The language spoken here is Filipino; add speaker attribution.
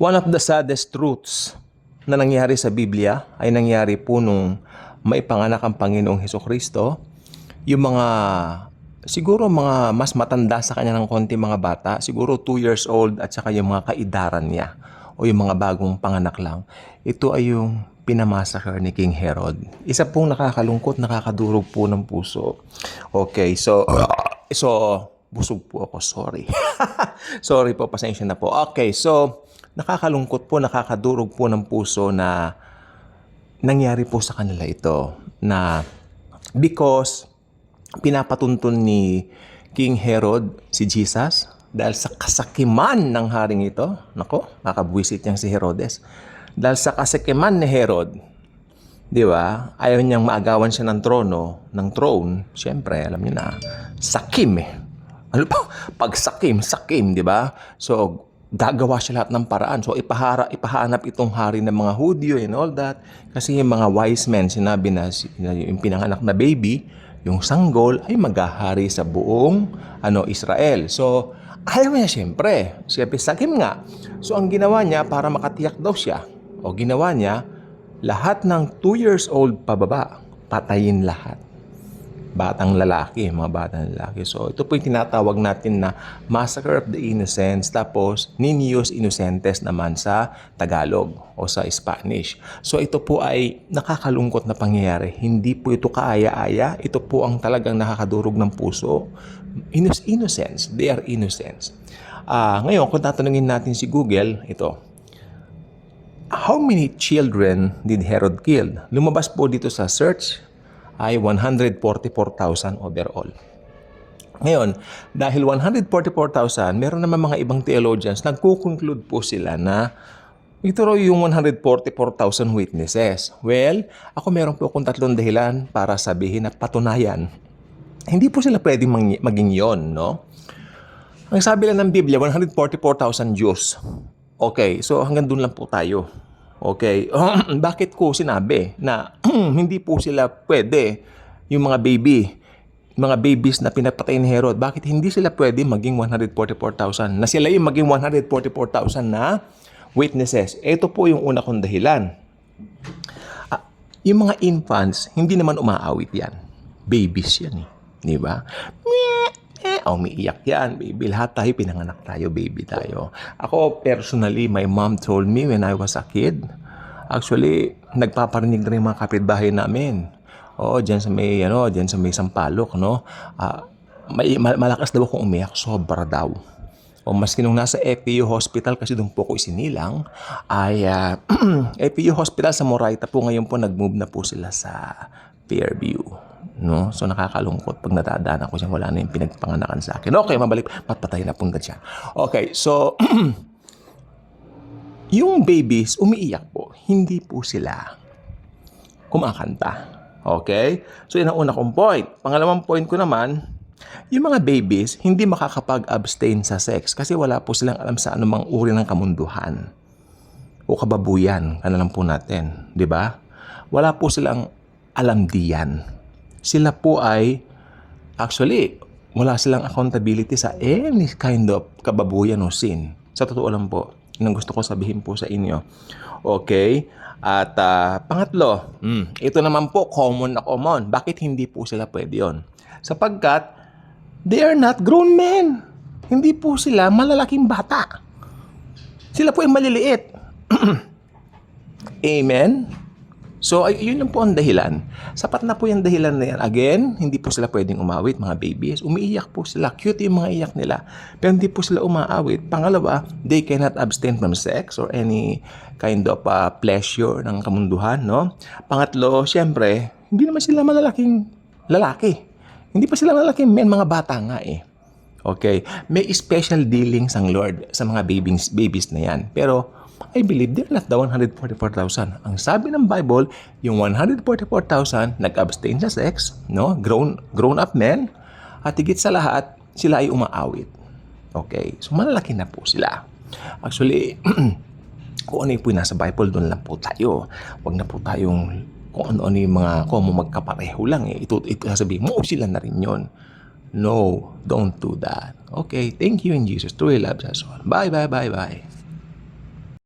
Speaker 1: One of the saddest truths na nangyari sa Biblia ay nangyari po nung maipanganak ang Panginoong Hesukristo. Yung mga, siguro mga mas matanda sa kanya ng konti mga bata, siguro 2 years old at saka yung mga kaidaran niya o yung mga bagong panganak lang. Ito ay yung pinamassacre ni King Herod. Isa pong nakakalungkot, nakakadurog po ng puso. Okay, so busog po ako, sorry. Sorry po, pasensya na po. Okay, so nakakalungkot po, nakakadurog po ng puso na nangyari po sa kanila ito. Na because pinapatuntun ni King Herod si Jesus dahil sa kasakiman ng haring ito. Nako, nakabwisit niyang si Herodes. Dahil sa kasakiman ni Herod, di ba? Ayaw niyang maagawan siya ng throne. Siyempre, alam niyo na, sakim eh. Ano pa? Pag sakim, di ba? So, gagawa siya lahat ng paraan. So, ipahanap itong hari ng mga Hudyo and all that. Kasi yung mga wise men, sinabi na yung pinanganak na baby, yung sanggol, ay maghahari sa buong Israel. So, ayaw niya siyempre. Siyempre, sakim nga. So, ang ginawa niya, para makatiyak daw siya, o ginawa niya, lahat ng 2 years old pababa, patayin lahat. Batang lalaki, mga batang lalaki. So, ito po yung tinatawag natin na Massacre of the Innocents, tapos Niños Inocentes naman sa Tagalog o sa Spanish. So, ito po ay nakakalungkot na pangyayari. Hindi po ito kaaya-aya. Ito po ang talagang nakakadurog ng puso. Innocents. They are innocents. Ngayon, kung tatanungin natin si Google, ito. How many children did Herod kill? Lumabas po dito sa search ay 144,000 overall. Ngayon, dahil 144,000, meron naman mga ibang theologians, nagko-conclude po sila na ito raw yung 144,000 witnesses. Well, ako meron po akong 3 dahilan para sabihin na patunayan. Hindi po sila pwedeng maging yon, no? Ang sabi lang ng Biblia, 144,000 Jews. Okay, so hanggang dun lang po tayo. Okay, bakit ko sinabi na hindi po sila pwede, yung mga babies na pinapatay ni Herod, bakit hindi sila pwede maging 144,000? Na sila yung maging 144,000 na witnesses. Ito po yung una kong dahilan. Yung mga infants, hindi naman umaawit yan. Babies yan eh. Di ba? Umiiyak yan, baby. Lahat tayo, pinanganak tayo, baby tayo. Ako, personally, my mom told me when I was a kid, actually, nagpaparinig na rin mga kapitbahay namin. Oo, dyan sa may Sampaloc, no? Malakas daw akong umiyak, sobra daw. O maski nung nasa FPU Hospital, kasi doon po ko isinilang, ay FPU Hospital sa Moraita po, ngayon po nag-move na po sila sa Fairview. No? So nakakalungkot pag natadaan ako siya, wala na yung pinagpanganakan sa akin. Okay, mabalik, patay na punta siya. Okay, so yung babies umiiyak po, hindi po sila kumakanta. Okay? So yun ang una kong point. Pangalawang point ko naman, yung mga babies hindi makakapag-abstain sa sex kasi wala po silang alam sa anumang uri ng kamunduhan o kababuyan, kanalang po natin, di ba? Wala po silang alam diyan. Sila po ay, actually, wala silang accountability sa any kind of kababuyan o sin. Sa totoo lang po, yun ang gusto ko sabihin po sa inyo. Okay? At pangatlo, ito naman po, common na common. Bakit hindi po sila pwede yun? Sapagkat, they are not grown men. Hindi po sila malalaking bata. Sila po ay maliliit. Amen? So, yun lang po ang dahilan. Sapat na po yung dahilan na yan. Again, hindi po sila pwedeng umawit, mga babies. Umiiyak po sila. Cute yung mga iyak nila. Pero hindi po sila umaawit. Pangalawa, they cannot abstain from sex or any kind of pleasure ng kamunduhan, no? Pangatlo, syempre, hindi naman sila malalaking lalaki. Hindi pa sila malalaking men, mga bata nga eh. Okay? May special dealings ang Lord sa mga babies na yan. Pero, I believe they're not the 144,000. Ang sabi ng Bible, yung 144,000 nag-abstain sa sex, no? Grown up men, at higit sa lahat, sila ay umaawit. Okay? So, malalaki na po sila. Actually, kung ano yung po nasa Bible, doon lang po tayo. Huwag na po tayong kung ano-ano yung mga magkapareho lang. Ito sasabihin mo, sila na rin yun. No, don't do that. Okay, thank you in Jesus. Truly loves us all. Bye, bye, bye, bye.